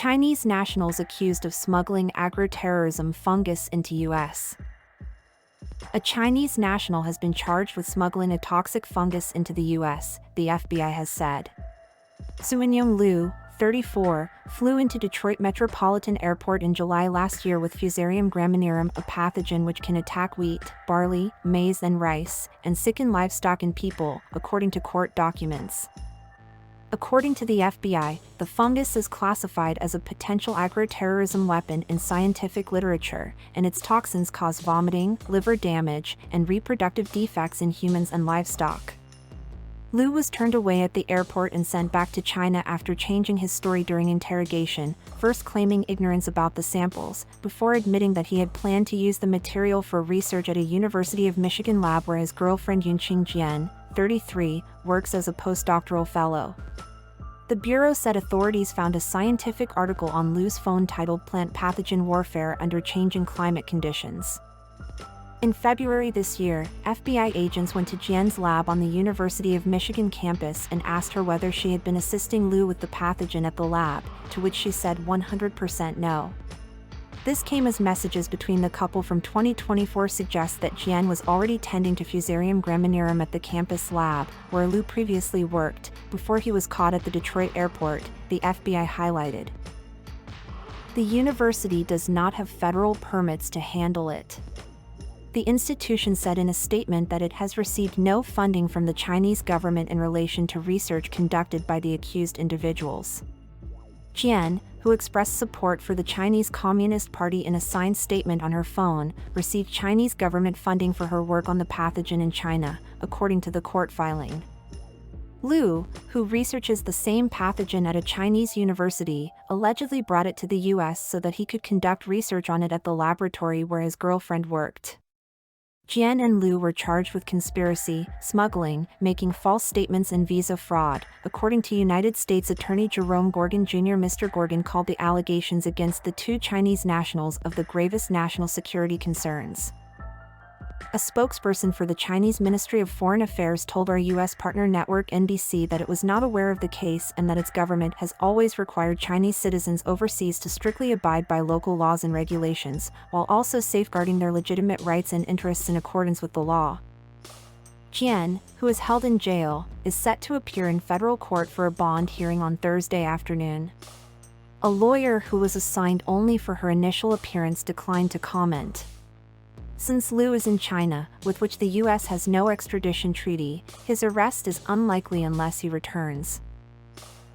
Chinese nationals accused of smuggling agroterrorism fungus into U.S. A Chinese national has been charged with smuggling a toxic fungus into the U.S., the FBI has said. Suinyong Liu, 34, flew into Detroit Metropolitan Airport in July last year with Fusarium graminearum, a pathogen which can attack wheat, barley, maize and rice, and sicken livestock and people, according to court documents. According to the FBI, the fungus is classified as a potential agroterrorism weapon in scientific literature, and its toxins cause vomiting, liver damage, and reproductive defects in humans and livestock. Liu was turned away at the airport and sent back to China after changing his story during interrogation, first claiming ignorance about the samples, before admitting that he had planned to use the material for research at a University of Michigan lab where his girlfriend Yunqing Jian, 33, works as a postdoctoral fellow. The Bureau said authorities found a scientific article on Liu's phone titled Plant Pathogen Warfare Under Changing Climate Conditions. In February this year, FBI agents went to Jian's lab on the University of Michigan campus and asked her whether she had been assisting Liu with the pathogen at the lab, to which she said 100% no. This came as messages between the couple from 2024 suggest that Jian was already tending to Fusarium graminearum at the campus lab, where Liu previously worked, before he was caught at the Detroit airport, the FBI highlighted. The university does not have federal permits to handle it. The institution said in a statement that it has received no funding from the Chinese government in relation to research conducted by the accused individuals. Jian, who expressed support for the Chinese Communist Party in a signed statement on her phone, received Chinese government funding for her work on the pathogen in China, according to the court filing. Liu, who researches the same pathogen at a Chinese university, allegedly brought it to the U.S. so that he could conduct research on it at the laboratory where his girlfriend worked. Jian and Liu were charged with conspiracy, smuggling, making false statements and visa fraud, according to United States Attorney Jerome Gorgon Jr. Mr. Gorgon called the allegations against the two Chinese nationals of the gravest national security concerns. A spokesperson for the Chinese Ministry of Foreign Affairs told our U.S. partner network NBC that it was not aware of the case and that its government has always required Chinese citizens overseas to strictly abide by local laws and regulations, while also safeguarding their legitimate rights and interests in accordance with the law. Jian, who is held in jail, is set to appear in federal court for a bond hearing on Thursday afternoon. A lawyer who was assigned only for her initial appearance declined to comment. Since Liu is in China, with which the U.S. has no extradition treaty, his arrest is unlikely unless he returns.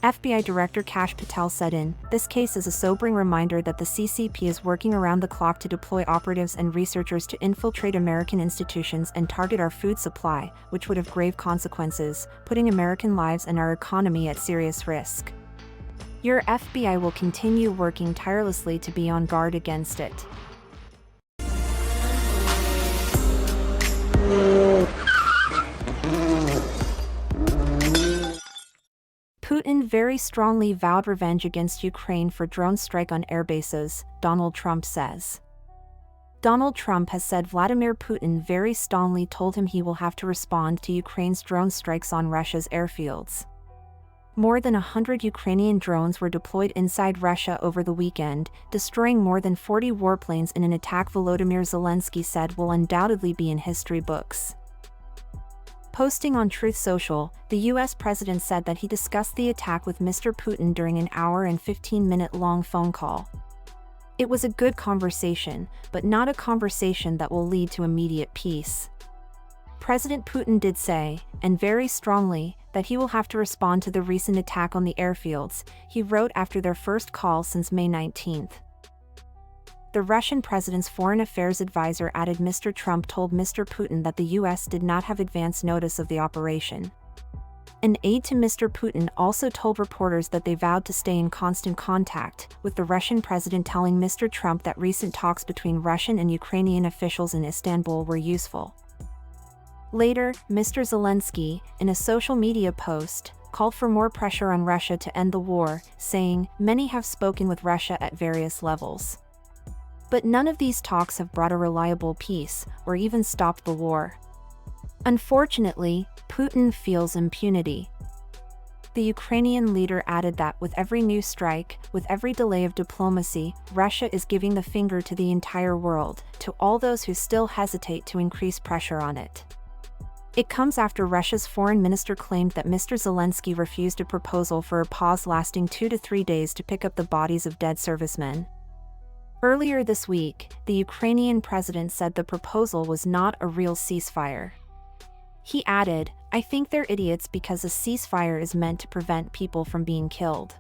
FBI Director Kash Patel said this case is a sobering reminder that the CCP is working around the clock to deploy operatives and researchers to infiltrate American institutions and target our food supply, which would have grave consequences, putting American lives and our economy at serious risk. Your FBI will continue working tirelessly to be on guard against it. Putin very strongly vowed revenge against Ukraine for drone strike on airbases, Donald Trump says. Donald Trump has said Vladimir Putin very strongly told him he will have to respond to Ukraine's drone strikes on Russia's airfields. More than 100 Ukrainian drones were deployed inside Russia over the weekend, destroying more than 40 warplanes in an attack Volodymyr Zelensky said will undoubtedly be in history books. Posting on Truth Social, the U.S. president said that he discussed the attack with Mr. Putin during an hour and 15-minute-long phone call. It was a good conversation, but not a conversation that will lead to immediate peace. President Putin did say, and very strongly, that he will have to respond to the recent attack on the airfields, he wrote after their first call since May 19. The Russian president's foreign affairs advisor added Mr. Trump told Mr. Putin that the U.S. did not have advance notice of the operation. An aide to Mr. Putin also told reporters that they vowed to stay in constant contact, with the Russian president telling Mr. Trump that recent talks between Russian and Ukrainian officials in Istanbul were useful. Later, Mr. Zelensky, in a social media post, called for more pressure on Russia to end the war, saying, "Many have spoken with Russia at various levels. But none of these talks have brought a reliable peace, or even stopped the war. Unfortunately, Putin feels impunity. The Ukrainian leader added that with every new strike, with every delay of diplomacy, Russia is giving the finger to the entire world, to all those who still hesitate to increase pressure on it. It comes after Russia's foreign minister claimed that Mr. Zelensky refused a proposal for a pause lasting 2 to 3 days to pick up the bodies of dead servicemen. Earlier this week, the Ukrainian president said the proposal was not a real ceasefire. He added, "I think they're idiots because a ceasefire is meant to prevent people from being killed."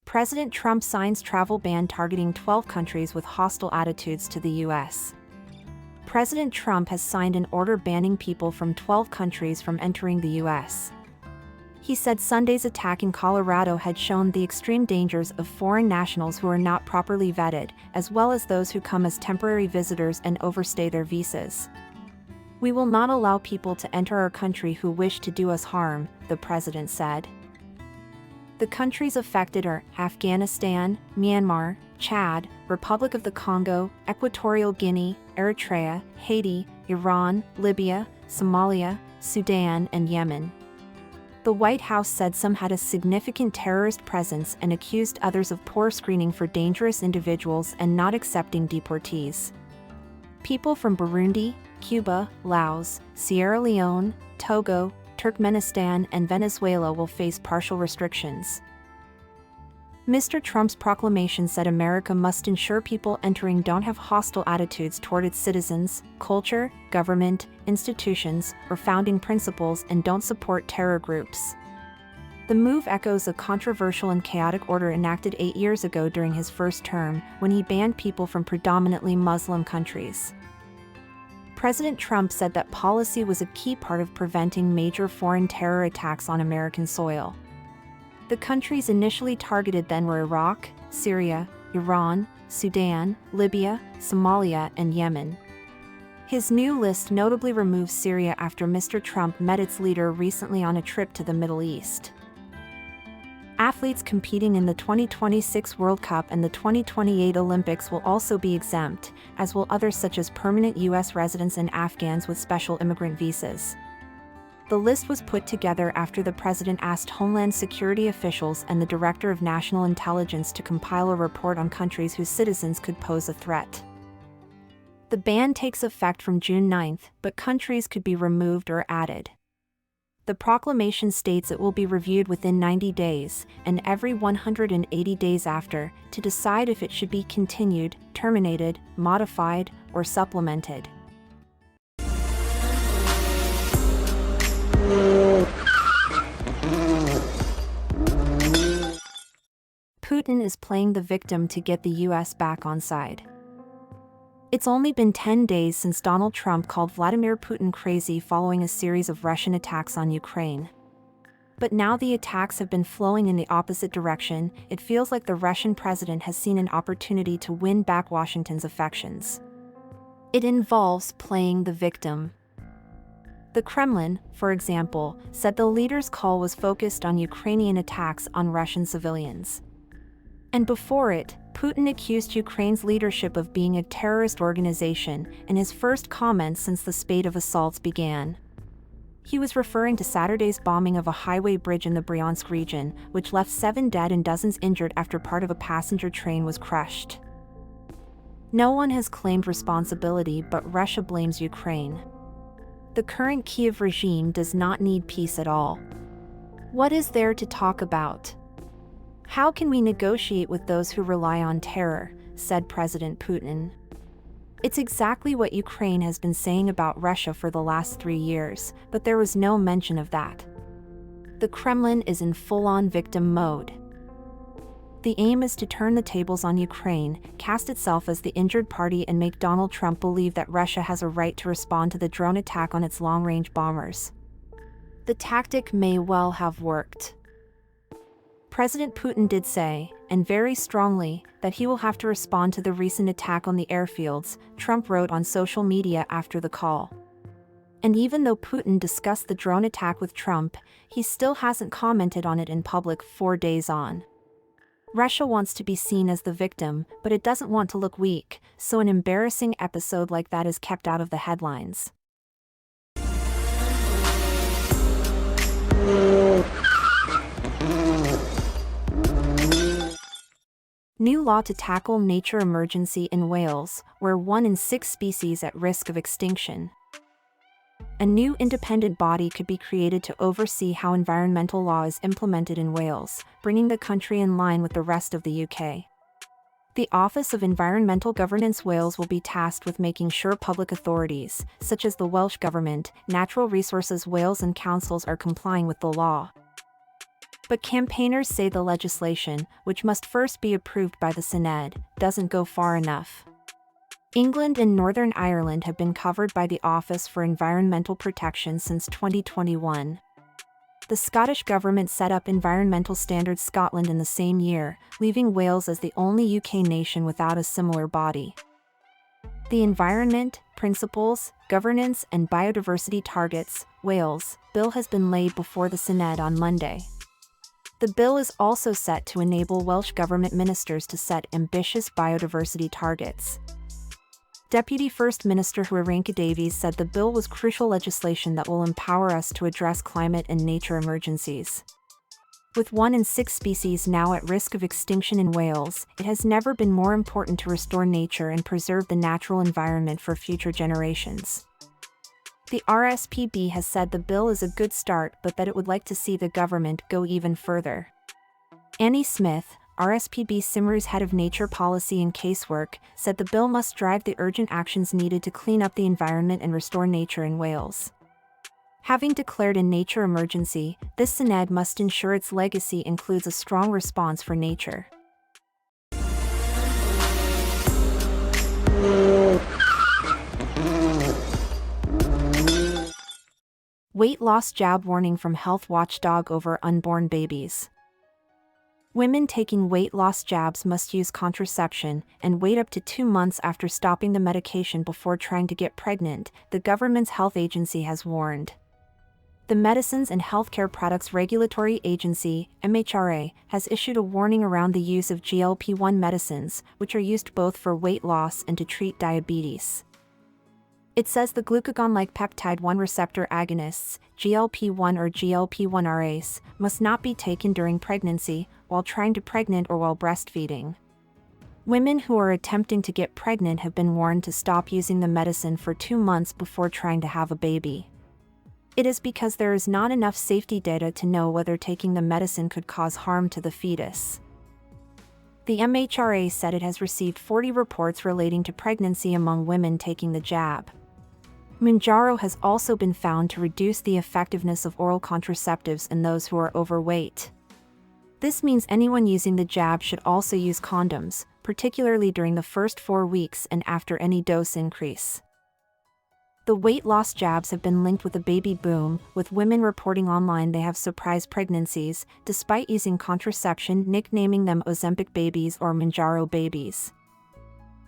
President Trump signs travel ban targeting 12 countries with hostile attitudes to the U.S. President Trump has signed an order banning people from 12 countries from entering the U.S. He said Sunday's attack in Colorado had shown the extreme dangers of foreign nationals who are not properly vetted, as well as those who come as temporary visitors and overstay their visas. "We will not allow people to enter our country who wish to do us harm," the president said. The countries affected are Afghanistan, Myanmar, Chad, Republic of the Congo, Equatorial Guinea, Eritrea, Haiti, Iran, Libya, Somalia, Sudan, and Yemen. The White House said some had a significant terrorist presence and accused others of poor screening for dangerous individuals and not accepting deportees. People from Burundi, Cuba, Laos, Sierra Leone, Togo, Turkmenistan, and Venezuela will face partial restrictions. Mr. Trump's proclamation said America must ensure people entering don't have hostile attitudes toward its citizens, culture, government, institutions, or founding principles and don't support terror groups. The move echoes a controversial and chaotic order enacted 8 years ago during his first term, when he banned people from predominantly Muslim countries. President Trump said that policy was a key part of preventing major foreign terror attacks on American soil. The countries initially targeted then were Iraq, Syria, Iran, Sudan, Libya, Somalia, and Yemen. His new list notably removes Syria after Mr. Trump met its leader recently on a trip to the Middle East. Athletes competing in the 2026 World Cup and the 2028 Olympics will also be exempt, as will others such as permanent U.S. residents and Afghans with special immigrant visas. The list was put together after the president asked Homeland Security officials and the Director of National Intelligence to compile a report on countries whose citizens could pose a threat. The ban takes effect from June 9, but countries could be removed or added. The proclamation states it will be reviewed within 90 days, and every 180 days after, to decide if it should be continued, terminated, modified, or supplemented. Putin is playing the victim to get the U.S. back on side. It's only been 10 days since Donald Trump called Vladimir Putin crazy following a series of Russian attacks on Ukraine. But now the attacks have been flowing in the opposite direction. It feels like the Russian president has seen an opportunity to win back Washington's affections. It involves playing the victim. The Kremlin, for example, said the leader's call was focused on Ukrainian attacks on Russian civilians. And before it, Putin accused Ukraine's leadership of being a terrorist organization in his first comments since the spate of assaults began. He was referring to Saturday's bombing of a highway bridge in the Bryansk region, which left 7 dead and dozens injured after part of a passenger train was crushed. No one has claimed responsibility, but Russia blames Ukraine. The current Kyiv regime does not need peace at all. What is there to talk about? How can we negotiate with those who rely on terror, said President Putin. It's exactly what Ukraine has been saying about Russia for the last 3 years, but there was no mention of that. The Kremlin is in full-on victim mode. The aim is to turn the tables on Ukraine, cast itself as the injured party and make Donald Trump believe that Russia has a right to respond to the drone attack on its long-range bombers. The tactic may well have worked. President Putin did say, and very strongly, that he will have to respond to the recent attack on the airfields, Trump wrote on social media after the call. And even though Putin discussed the drone attack with Trump, he still hasn't commented on it in public 4 days on. Russia wants to be seen as the victim, but it doesn't want to look weak, so an embarrassing episode like that is kept out of the headlines. New law to tackle nature emergency in Wales, where 1 in 6 species at risk of extinction. A new independent body could be created to oversee how environmental law is implemented in Wales, bringing the country in line with the rest of the UK. The Office of Environmental Governance Wales will be tasked with making sure public authorities, such as the Welsh Government, Natural Resources Wales and councils are complying with the law. But campaigners say the legislation, which must first be approved by the Senedd, doesn't go far enough. England and Northern Ireland have been covered by the Office for Environmental Protection since 2021. The Scottish Government set up Environmental Standards Scotland in the same year, leaving Wales as the only UK nation without a similar body. The Environment, Principles, Governance and Biodiversity Targets, Wales, bill has been laid before the Senedd on Monday. The bill is also set to enable Welsh Government ministers to set ambitious biodiversity targets. Deputy First Minister Hwyaranka Davies said the bill was crucial legislation that will empower us to address climate and nature emergencies. With 1 in 6 species now at risk of extinction in Wales, it has never been more important to restore nature and preserve the natural environment for future generations. The RSPB has said the bill is a good start but that it would like to see the government go even further. Annie Smith, RSPB Simri's head of nature policy and casework, said the bill must drive the urgent actions needed to clean up the environment and restore nature in Wales. Having declared a nature emergency, this Senedd must ensure its legacy includes a strong response for nature. Weight loss jab warning from health watchdog over unborn babies. Women taking weight loss jabs must use contraception and wait up to 2 months after stopping the medication before trying to get pregnant, the government's health agency has warned. The Medicines and Healthcare Products Regulatory Agency, MHRA, has issued a warning around the use of GLP-1 medicines, which are used both for weight loss and to treat diabetes. It says the glucagon-like peptide-1 receptor agonists, GLP-1 or GLP-1RAs, must not be taken during pregnancy, while trying to pregnant or while breastfeeding. Women who are attempting to get pregnant have been warned to stop using the medicine for 2 months before trying to have a baby. It is because there is not enough safety data to know whether taking the medicine could cause harm to the fetus. The MHRA said it has received 40 reports relating to pregnancy among women taking the jab. Mounjaro has also been found to reduce the effectiveness of oral contraceptives in those who are overweight. This means anyone using the jab should also use condoms, particularly during the first 4 weeks and after any dose increase. The weight loss jabs have been linked with a baby boom, with women reporting online they have surprise pregnancies, despite using contraception, nicknaming them Ozempic babies or Mounjaro babies.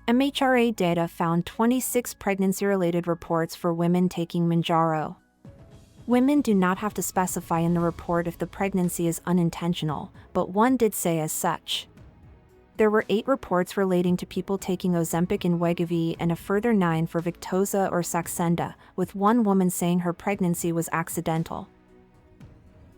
MHRA data found 26 pregnancy-related reports for women taking Mounjaro. Women do not have to specify in the report if the pregnancy is unintentional, but one did say as such. There were 8 reports relating to people taking Ozempic and Wegovy and a further 9 for Victoza or Saxenda, with one woman saying her pregnancy was accidental.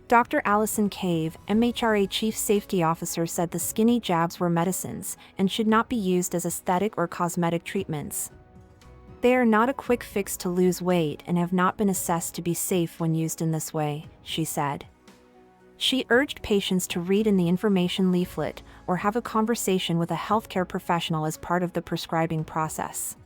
Dr. Alison Cave, MHRA Chief Safety Officer, said the skinny jabs were medicines and should not be used as aesthetic or cosmetic treatments. They are not a quick fix to lose weight and have not been assessed to be safe when used in this way, she said. She urged patients to read in the information leaflet or have a conversation with a healthcare professional as part of the prescribing process.